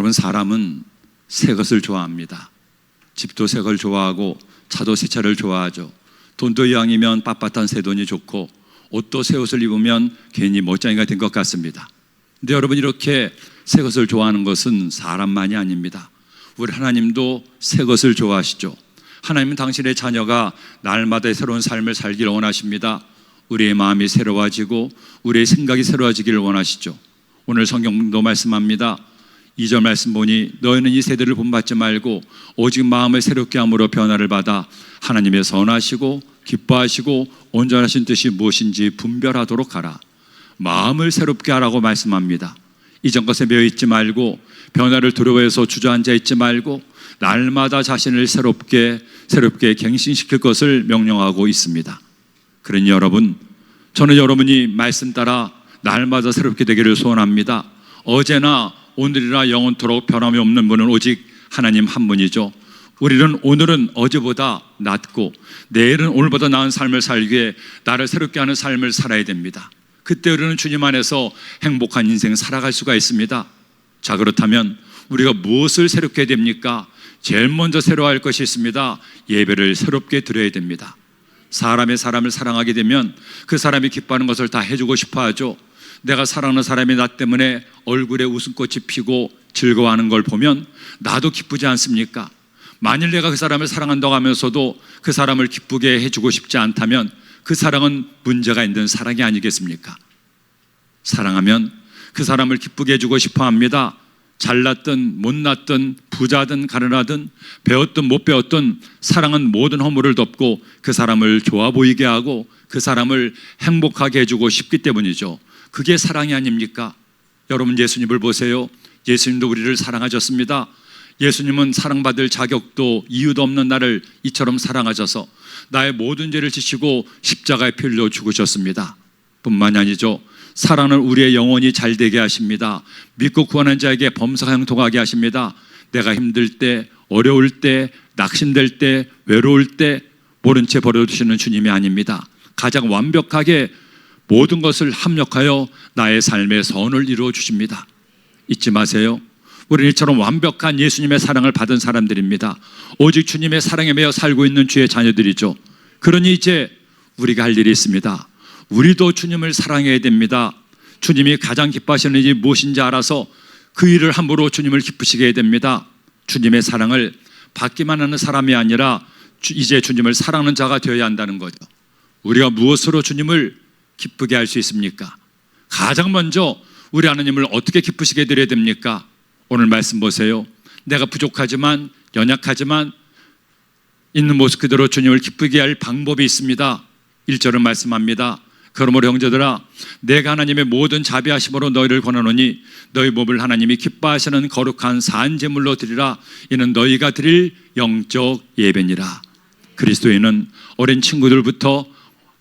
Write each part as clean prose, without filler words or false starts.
여러분, 사람은 새 것을 좋아합니다. 집도 새 걸 좋아하고 차도 새 차를 좋아하죠. 돈도 이왕이면 빳빳한 새 돈이 좋고 옷도 새 옷을 입으면 괜히 멋쟁이가 된 것 같습니다. 근데 여러분, 이렇게 새 것을 좋아하는 것은 사람만이 아닙니다. 우리 하나님도 새 것을 좋아하시죠. 하나님은 당신의 자녀가 날마다 새로운 삶을 살기를 원하십니다. 우리의 마음이 새로워지고 우리의 생각이 새로워지기를 원하시죠. 오늘 성경도 말씀합니다. 2절 말씀 보니 너희는 이 세대를 본받지 말고 오직 마음을 새롭게 함으로 변화를 받아 하나님의 선하시고 기뻐하시고 온전하신 뜻이 무엇인지 분별하도록 하라. 마음을 새롭게 하라고 말씀합니다. 이전 것에 매여 있지 말고 변화를 두려워해서 주저앉아 있지 말고 날마다 자신을 새롭게 갱신시킬 것을 명령하고 있습니다. 그러니 여러분, 저는 여러분이 말씀 따라 날마다 새롭게 되기를 소원합니다. 어제나 오늘이나 영원토록 변함이 없는 분은 오직 하나님 한 분이죠. 우리는 오늘은 어제보다 낫고 내일은 오늘보다 나은 삶을 살기 위해 나를 새롭게 하는 삶을 살아야 됩니다. 그때 우리는 주님 안에서 행복한 인생 살아갈 수가 있습니다. 자, 그렇다면 우리가 무엇을 새롭게 해야 됩니까? 제일 먼저 새로워할 것이 있습니다. 예배를 새롭게 드려야 됩니다. 사람을 사랑하게 되면 그 사람이 기뻐하는 것을 다 해주고 싶어 하죠. 내가 사랑하는 사람이 나 때문에 얼굴에 웃음꽃이 피고 즐거워하는 걸 보면 나도 기쁘지 않습니까? 만일 내가 그 사람을 사랑한다고 하면서도 그 사람을 기쁘게 해주고 싶지 않다면 그 사랑은 문제가 있는 사랑이 아니겠습니까? 사랑하면 그 사람을 기쁘게 해주고 싶어 합니다. 잘났든 못났든 부자든 가난하든 배웠든 못 배웠든 사랑은 모든 허물을 덮고 그 사람을 좋아 보이게 하고 그 사람을 행복하게 해주고 싶기 때문이죠. 그게 사랑이 아닙니까? 여러분, 예수님을 보세요. 예수님도 우리를 사랑하셨습니다. 예수님은 사랑받을 자격도 이유도 없는 나를 이처럼 사랑하셔서 나의 모든 죄를 지시고 십자가에 피 흘려 죽으셨습니다. 뿐만이 아니죠. 사랑은 우리의 영혼이 잘되게 하십니다. 믿고 구하는 자에게 범사가 형통하게 하십니다. 내가 힘들 때, 어려울 때, 낙심될 때, 외로울 때 모른 채 버려두시는 주님이 아닙니다. 가장 완벽하게 모든 것을 합력하여 나의 삶의 선을 이루어 주십니다. 잊지 마세요. 우리는 이처럼 완벽한 예수님의 사랑을 받은 사람들입니다. 오직 주님의 사랑에 매여 살고 있는 주의 자녀들이죠. 그러니 이제 우리가 할 일이 있습니다. 우리도 주님을 사랑해야 됩니다. 주님이 가장 기뻐하시는 일이 무엇인지 알아서 그 일을 함으로 주님을 기쁘시게 해야 됩니다. 주님의 사랑을 받기만 하는 사람이 아니라 이제 주님을 사랑하는 자가 되어야 한다는 거죠. 우리가 무엇으로 주님을 기쁘게 할 수 있습니까? 가장 먼저 우리 하나님을 어떻게 기쁘시게 드려야 됩니까? 오늘 말씀 보세요. 내가 부족하지만 연약하지만 있는 모습 그대로 주님을 기쁘게 할 방법이 있습니다. 1절은 말씀합니다. 그러므로 형제들아, 내가 하나님의 모든 자비하심으로 너희를 권하노니 너희 몸을 하나님이 기뻐하시는 거룩한 산제물로 드리라. 이는 너희가 드릴 영적 예배니라. 그리스도인은 어린 친구들부터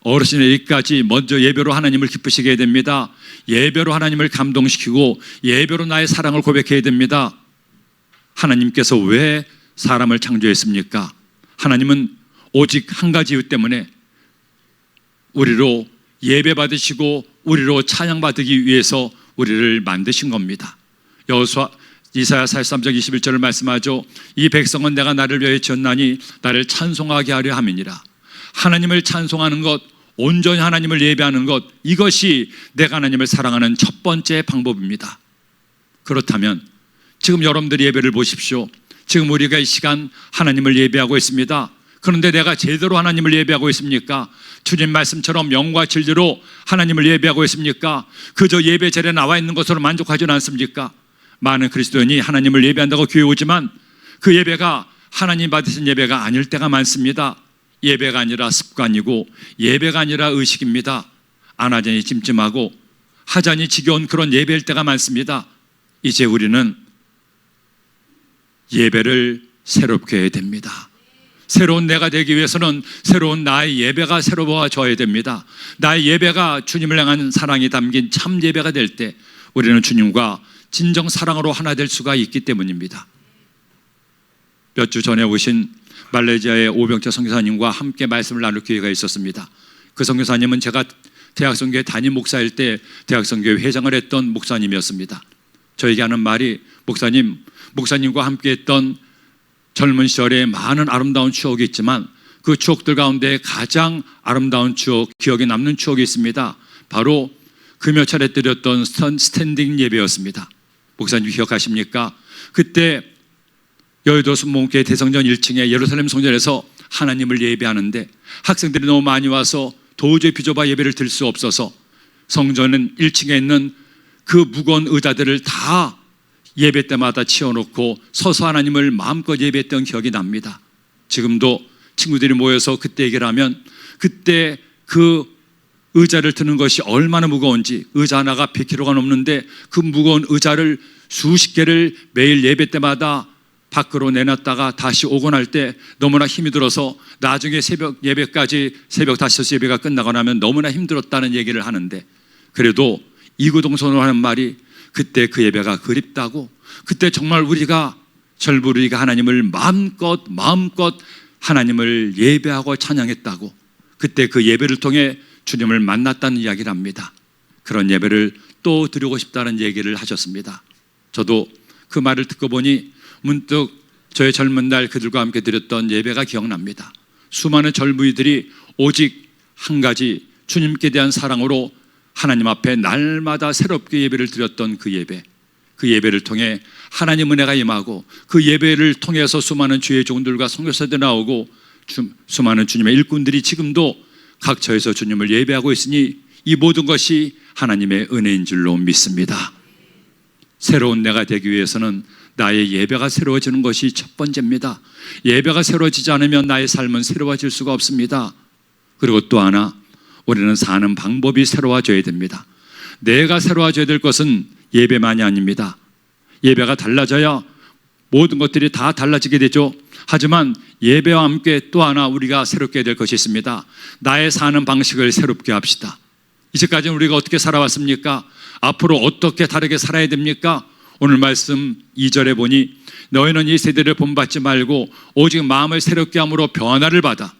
어르신에게까지 먼저 예배로 하나님을 기쁘시게 해야 됩니다. 예배로 하나님을 감동시키고 예배로 나의 사랑을 고백해야 됩니다. 하나님께서 왜 사람을 창조했습니까? 하나님은 오직 한 가지 이유 때문에 우리로 예배 받으시고 우리로 찬양 받기 위해서 우리를 만드신 겁니다. 이사야 43장 21절을 말씀하죠. 이 백성은 내가 나를 위하여 지었나니 나를 찬송하게 하려 함이니라. 하나님을 찬송하는 것, 온전히 하나님을 예배하는 것, 이것이 내가 하나님을 사랑하는 첫 번째 방법입니다. 그렇다면 지금 여러분들이 예배를 보십시오. 지금 우리가 이 시간 하나님을 예배하고 있습니다. 그런데 내가 제대로 하나님을 예배하고 있습니까? 주님 말씀처럼 영과 진리로 하나님을 예배하고 있습니까? 그저 예배 자리에 나와 있는 것으로 만족하지는 않습니까? 많은 그리스도인이 하나님을 예배한다고 교회 오지만 그 예배가 하나님 받으신 예배가 아닐 때가 많습니다. 예배가 아니라 습관이고 예배가 아니라 의식입니다. 안 하자니 찜찜하고 하자니 지겨운 그런 예배일 때가 많습니다. 이제 우리는 예배를 새롭게 해야 됩니다. 새로운 내가 되기 위해서는 새로운 나의 예배가 새로워져야 됩니다. 나의 예배가 주님을 향한 사랑이 담긴 참 예배가 될 때 우리는 주님과 진정 사랑으로 하나 될 수가 있기 때문입니다. 몇 주 전에 오신 말레이시아의 오병철 선교사님과 함께 말씀을 나눌 기회가 있었습니다. 그 선교사님은 제가 대학선교회 담임 목사일 때 대학선교회 회장을 했던 목사님이었습니다. 저에게 하는 말이, 목사님, 목사님과 함께했던 젊은 시절에 많은 아름다운 추억이 있지만 그 추억들 가운데 가장 아름다운 추억, 기억에 남는 추억이 있습니다. 바로 금요 차례 드렸던 스탠딩 예배였습니다. 목사님 기억하십니까? 그때 여의도 순복음교회 대성전 1층에 예루살렘 성전에서 하나님을 예배하는데 학생들이 너무 많이 와서 도저히 비좁아 예배를 드릴 수 없어서 성전은 1층에 있는 그 무거운 의자들을 다 예배 때마다 치워놓고 서서 하나님을 마음껏 예배했던 기억이 납니다. 지금도 친구들이 모여서 그때 얘기를 하면 그때 그 의자를 드는 것이 얼마나 무거운지, 의자 하나가 100kg가 넘는데 그 무거운 의자를 수십 개를 매일 예배 때마다 밖으로 내놨다가 다시 오고 날 때 너무나 힘이 들어서 나중에 새벽 예배까지 새벽 5시 예배가 끝나고 나면 너무나 힘들었다는 얘기를 하는데, 그래도 이구동성으로 하는 말이 그때 그 예배가 그립다고, 그때 정말 우리가 절부리가 하나님을 마음껏 하나님을 예배하고 찬양했다고, 그때 그 예배를 통해 주님을 만났다는 이야기를 합니다. 그런 예배를 또 드리고 싶다는 얘기를 하셨습니다. 저도 그 말을 듣고 보니 문득 저의 젊은 날 그들과 함께 드렸던 예배가 기억납니다. 수많은 젊은이들이 오직 한 가지 주님께 대한 사랑으로 하나님 앞에 날마다 새롭게 예배를 드렸던 그 예배, 그 예배를 통해 하나님 은혜가 임하고 그 예배를 통해서 수많은 주의 종들과 선교사들 나오고 수많은 주님의 일꾼들이 지금도 각 처에서 주님을 예배하고 있으니 이 모든 것이 하나님의 은혜인 줄로 믿습니다. 새로운 내가 되기 위해서는 나의 예배가 새로워지는 것이 첫 번째입니다. 예배가 새로워지지 않으면 나의 삶은 새로워질 수가 없습니다. 그리고 또 하나, 우리는 사는 방법이 새로워져야 됩니다. 내가 새로워져야 될 것은 예배만이 아닙니다. 예배가 달라져야 모든 것들이 다 달라지게 되죠. 하지만 예배와 함께 또 하나 우리가 새롭게 해야 될 것이 있습니다. 나의 사는 방식을 새롭게 합시다. 이제까지는 우리가 어떻게 살아왔습니까? 앞으로 어떻게 다르게 살아야 됩니까? 오늘 말씀 2절에 보니 너희는 이 세대를 본받지 말고 오직 마음을 새롭게 함으로 변화를 받아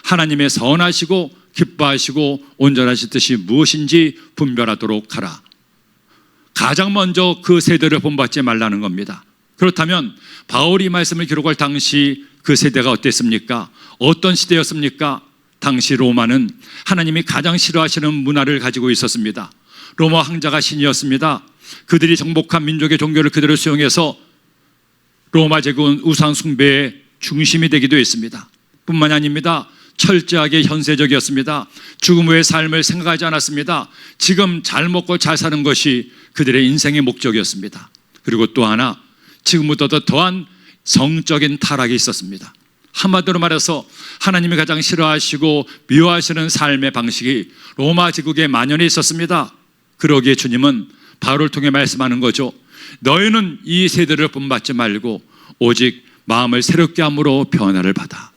하나님의 선하시고 기뻐하시고 온전하신 뜻이 무엇인지 분별하도록 하라. 가장 먼저 그 세대를 본받지 말라는 겁니다. 그렇다면 바울이 말씀을 기록할 당시 그 세대가 어땠습니까? 어떤 시대였습니까? 당시 로마는 하나님이 가장 싫어하시는 문화를 가지고 있었습니다. 로마 황제가 신이었습니다. 그들이 정복한 민족의 종교를 그대로 수용해서 로마 제국은 우상 숭배의 중심이 되기도 했습니다. 뿐만이 아닙니다. 철저하게 현세적이었습니다. 죽음 후의 삶을 생각하지 않았습니다. 지금 잘 먹고 잘 사는 것이 그들의 인생의 목적이었습니다. 그리고 또 하나, 지금보다도 더한 성적인 타락이 있었습니다. 한마디로 말해서 하나님이 가장 싫어하시고 미워하시는 삶의 방식이 로마 제국에 만연해 있었습니다. 그러기에 주님은 바울을 통해 말씀하는 거죠. 너희는 이 세대를 본받지 말고 오직 마음을 새롭게 함으로 변화를 받아.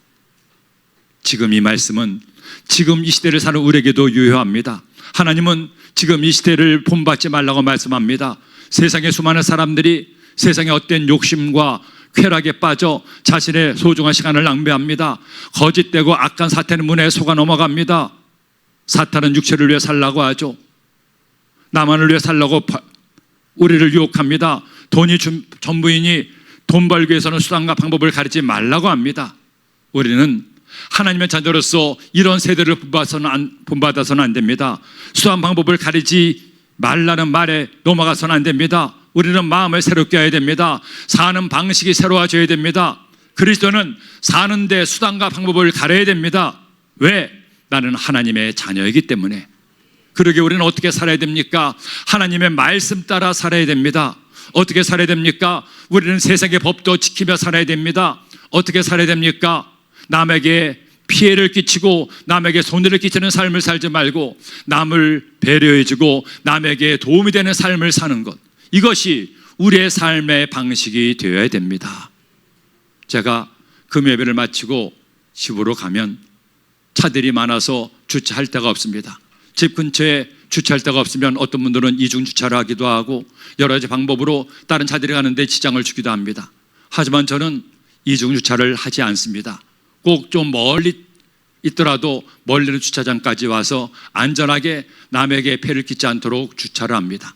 지금 이 말씀은 지금 이 시대를 사는 우리에게도 유효합니다. 하나님은 지금 이 시대를 본받지 말라고 말씀합니다. 세상의 수많은 사람들이 세상의 헛된 욕심과 쾌락에 빠져 자신의 소중한 시간을 낭비합니다. 거짓되고 악한 사탄의 문에 속아 넘어갑니다. 사탄은 육체를 위해 살라고 하죠. 나만을 위해 살라고 우리를 유혹합니다. 돈이 전부이니 돈 벌기 위해서는 수단과 방법을 가리지 말라고 합니다. 우리는 하나님의 자녀로서 이런 세대를 본받아서는 안 됩니다. 수단 방법을 가리지 말라는 말에 넘어가서는 안 됩니다. 우리는 마음을 새롭게 해야 됩니다. 사는 방식이 새로워져야 됩니다. 그리스도는 사는데 수단과 방법을 가려야 됩니다. 왜? 나는 하나님의 자녀이기 때문에. 그러게 우리는 어떻게 살아야 됩니까? 하나님의 말씀 따라 살아야 됩니다. 어떻게 살아야 됩니까? 우리는 세상의 법도 지키며 살아야 됩니다. 어떻게 살아야 됩니까? 남에게 피해를 끼치고 남에게 손해를 끼치는 삶을 살지 말고 남을 배려해주고 남에게 도움이 되는 삶을 사는 것, 이것이 우리의 삶의 방식이 되어야 됩니다. 제가 금요예배를 마치고 집으로 가면 차들이 많아서 주차할 데가 없습니다. 집 근처에 주차할 데가 없으면 어떤 분들은 이중 주차를 하기도 하고 여러 가지 방법으로 다른 차들이 가는데 지장을 주기도 합니다. 하지만 저는 이중 주차를 하지 않습니다. 꼭 좀 멀리 있더라도 멀리 주차장까지 와서 안전하게 남에게 폐를 끼치지 않도록 주차를 합니다.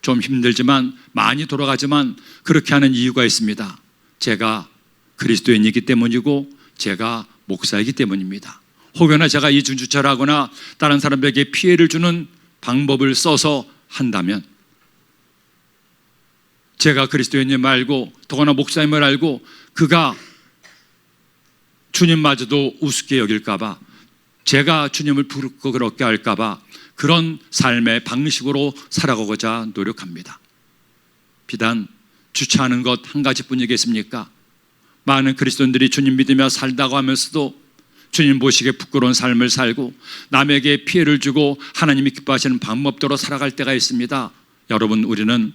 좀 힘들지만 많이 돌아가지만 그렇게 하는 이유가 있습니다. 제가 그리스도인이기 때문이고 제가 목사이기 때문입니다. 혹여나 제가 이중주차를 하거나 다른 사람에게 피해를 주는 방법을 써서 한다면 제가 그리스도인임 알고 더구나 목사임을 알고 그가 주님마저도 우습게 여길까봐 제가 주님을 부끄럽게 할까봐 그런 삶의 방식으로 살아가고자 노력합니다. 비단 주차하는 것 한 가지뿐이겠습니까? 많은 그리스도인들이 주님 믿으며 살다고 하면서도 주님 보시기에 부끄러운 삶을 살고 남에게 피해를 주고 하나님이 기뻐하시는 방법대로 살아갈 때가 있습니다. 여러분, 우리는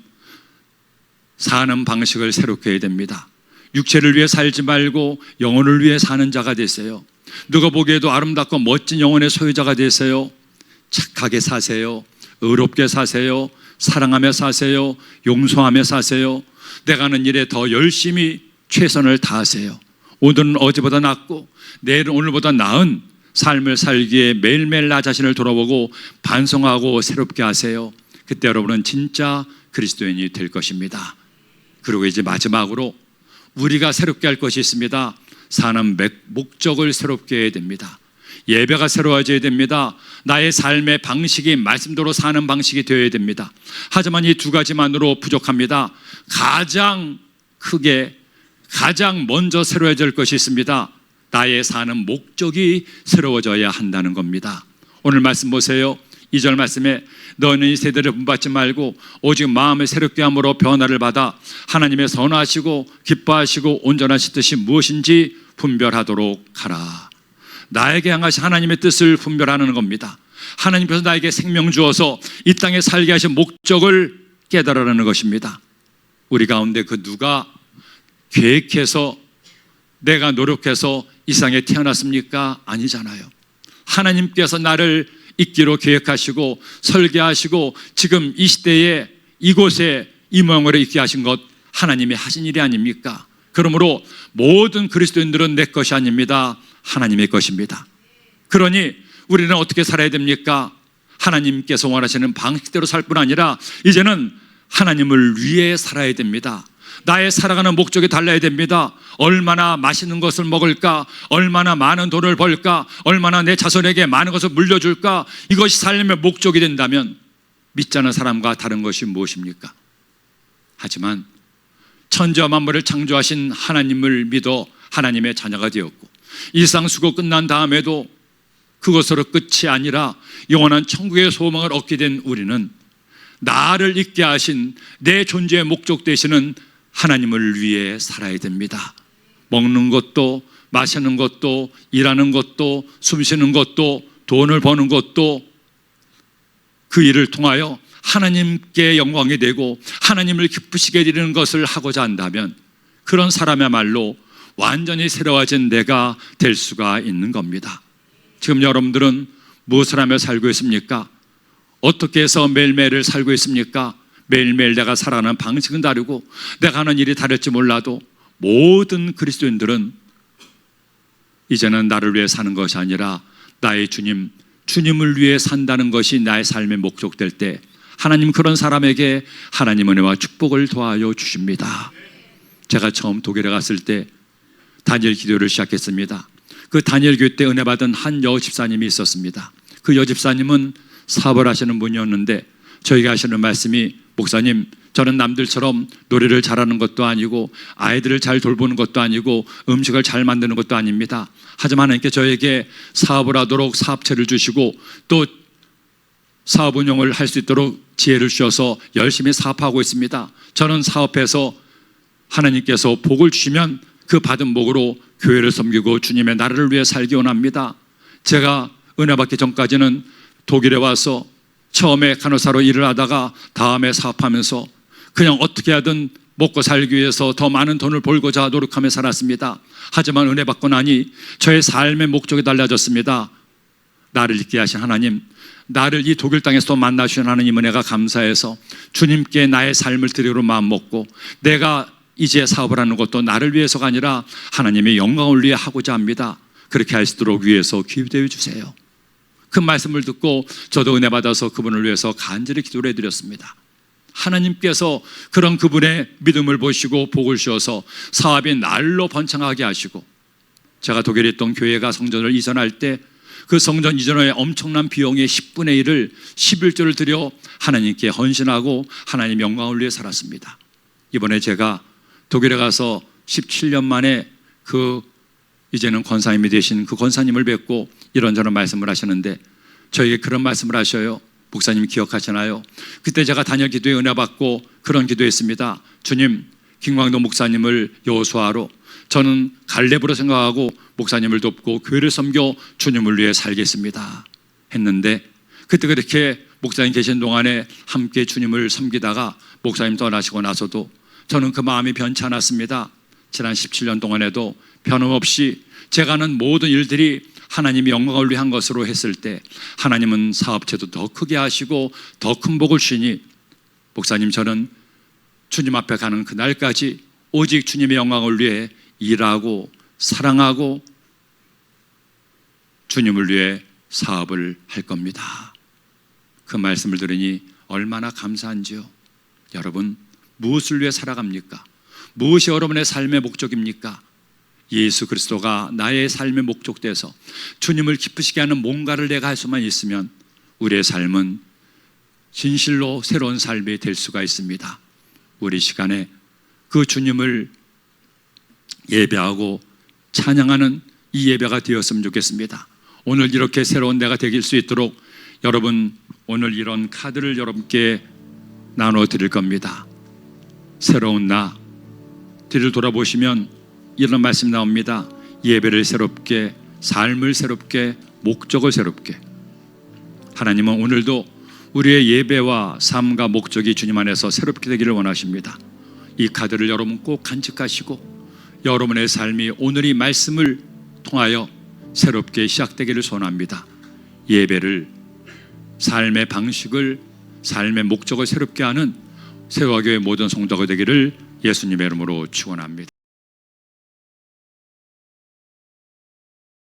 사는 방식을 새롭게 해야 됩니다. 육체를 위해 살지 말고 영혼을 위해 사는 자가 되세요. 누가 보기에도 아름답고 멋진 영혼의 소유자가 되세요. 착하게 사세요. 의롭게 사세요. 사랑하며 사세요. 용서하며 사세요. 내가 하는 일에 더 열심히 최선을 다하세요. 오늘은 어제보다 낫고 내일은 오늘보다 나은 삶을 살기에 매일매일 나 자신을 돌아보고 반성하고 새롭게 하세요. 그때 여러분은 진짜 그리스도인이 될 것입니다. 그리고 이제 마지막으로 우리가 새롭게 할 것이 있습니다. 사는 목적을 새롭게 해야 됩니다. 예배가 새로워져야 됩니다. 나의 삶의 방식이 말씀대로 사는 방식이 되어야 됩니다. 하지만 이 두 가지만으로 부족합니다. 가장 크게 가장 먼저 새로워질 것이 있습니다. 나의 사는 목적이 새로워져야 한다는 겁니다. 오늘 말씀 보세요. 2절 말씀에 너는 이 세대를 본받지 말고 오직 마음을 새롭게 함으로 변화를 받아 하나님의 선하시고 기뻐하시고 온전하신 뜻이 무엇인지 분별하도록 하라. 나에게 향하신 하나님의 뜻을 분별하는 겁니다. 하나님께서 나에게 생명 주어서 이 땅에 살게 하신 목적을 깨달으라는 것입니다. 우리 가운데 그 누가 계획해서 내가 노력해서 이 세상에 태어났습니까? 아니잖아요. 하나님께서 나를 있기로 계획하시고 설계하시고 지금 이 시대에 이곳에 이 모양으로 있게 하신 것 하나님이 하신 일이 아닙니까? 그러므로 모든 그리스도인들은 내 것이 아닙니다. 하나님의 것입니다. 그러니 우리는 어떻게 살아야 됩니까? 하나님께서 원하시는 방식대로 살 뿐 아니라 이제는 하나님을 위해 살아야 됩니다. 나의 살아가는 목적이 달라야 됩니다. 얼마나 맛있는 것을 먹을까? 얼마나 많은 돈을 벌까? 얼마나 내 자손에게 많은 것을 물려줄까? 이것이 삶의 목적이 된다면 믿지 않는 사람과 다른 것이 무엇입니까? 하지만 천지와 만물을 창조하신 하나님을 믿어 하나님의 자녀가 되었고 일상 수고 끝난 다음에도 그것으로 끝이 아니라 영원한 천국의 소망을 얻게 된 우리는 나를 있게 하신 내 존재의 목적 되시는 하나님을 위해 살아야 됩니다. 먹는 것도 마시는 것도 일하는 것도 숨쉬는 것도 돈을 버는 것도 그 일을 통하여 하나님께 영광이 되고 하나님을 기쁘시게 드리는 것을 하고자 한다면 그런 사람이야말로 완전히 새로워진 내가 될 수가 있는 겁니다. 지금 여러분들은 무엇을 하며 살고 있습니까? 어떻게 해서 매일매일을 살고 있습니까? 매일매일 내가 살아가는 방식은 다르고 내가 하는 일이 다를지 몰라도 모든 그리스도인들은 이제는 나를 위해 사는 것이 아니라 나의 주님을 위해 산다는 것이 나의 삶의 목적 될 때 하나님 그런 사람에게 하나님 은혜와 축복을 더하여 주십니다. 제가 처음 독일에 갔을 때 다니엘 기도를 시작했습니다. 그 다니엘 교회 때 은혜 받은 한 여집사님이 있었습니다. 그 여집사님은 사업을 하시는 분이었는데 저희가 하시는 말씀이 목사님, 저는 남들처럼 노래를 잘하는 것도 아니고 아이들을 잘 돌보는 것도 아니고 음식을 잘 만드는 것도 아닙니다. 하지만 하나님께 저에게 사업을 하도록 사업체를 주시고 또 사업 운영을 할 수 있도록 지혜를 주셔서 열심히 사업하고 있습니다. 저는 사업해서 하나님께서 복을 주시면 그 받은 복으로 교회를 섬기고 주님의 나라를 위해 살기 원합니다. 제가 은혜 받기 전까지는 독일에 와서 처음에 간호사로 일을 하다가 다음에 사업하면서 그냥 어떻게 하든 먹고 살기 위해서 더 많은 돈을 벌고자 노력하며 살았습니다. 하지만 은혜 받고 나니 저의 삶의 목적이 달라졌습니다. 나를 있게 하신 하나님, 나를 이 독일 땅에서 만나주신 하나님 은혜가 감사해서 주님께 나의 삶을 드리기로 마음먹고 내가 이제 사업을 하는 것도 나를 위해서가 아니라 하나님의 영광을 위해 하고자 합니다. 그렇게 할 수 있도록 위해서 기도해 주세요. 그 말씀을 듣고 저도 은혜 받아서 그분을 위해서 간절히 기도를 해드렸습니다. 하나님께서 그런 그분의 믿음을 보시고 복을 주셔서 사업이 날로 번창하게 하시고, 제가 독일에 있던 교회가 성전을 이전할 때 그 성전 이전에 엄청난 비용의 10분의 1을 11조를 들여 하나님께 헌신하고 하나님 영광을 위해 살았습니다. 이번에 제가 독일에 가서 17년 만에 이제는 권사님이 되신 그 권사님을 뵙고 이런저런 말씀을 하시는데, 저에게 그런 말씀을 하셔요. 목사님 기억하시나요? 그때 제가 단역 기도에 은혜 받고 그런 기도했습니다. 주님, 김광도 목사님을 여호수아로, 저는 갈렙으로 생각하고 목사님을 돕고 교회를 섬겨 주님을 위해 살겠습니다 했는데, 그때 그렇게 목사님 계신 동안에 함께 주님을 섬기다가 목사님 떠나시고 나서도 저는 그 마음이 변치 않았습니다. 지난 17년 동안에도 변함없이 제가 하는 모든 일들이 하나님이 영광을 위한 것으로 했을 때 하나님은 사업체도 더 크게 하시고 더 큰 복을 주시니, 목사님, 저는 주님 앞에 가는 그날까지 오직 주님의 영광을 위해 일하고 사랑하고 주님을 위해 사업을 할 겁니다. 그 말씀을 들으니 얼마나 감사한지요. 여러분, 무엇을 위해 살아갑니까? 무엇이 여러분의 삶의 목적입니까? 예수 그리스도가 나의 삶의 목적 돼서 주님을 기쁘시게 하는 뭔가를 내가 할 수만 있으면 우리의 삶은 진실로 새로운 삶이 될 수가 있습니다. 우리 시간에 그 주님을 예배하고 찬양하는 이 예배가 되었으면 좋겠습니다. 오늘 이렇게 새로운 내가 되길 수 있도록 여러분, 오늘 이런 카드를 여러분께 나눠 드릴 겁니다. 새로운 나, 뒤를 돌아보시면 이런 말씀 나옵니다. 예배를 새롭게, 삶을 새롭게, 목적을 새롭게. 하나님은 오늘도 우리의 예배와 삶과 목적이 주님 안에서 새롭게 되기를 원하십니다. 이 카드를 여러분 꼭 간직하시고 여러분의 삶이 오늘 이 말씀을 통하여 새롭게 시작되기를 소원합니다. 예배를, 삶의 방식을, 삶의 목적을 새롭게 하는 세화교회 모든 성도가 되기를 예수님의 이름으로 축원합니다.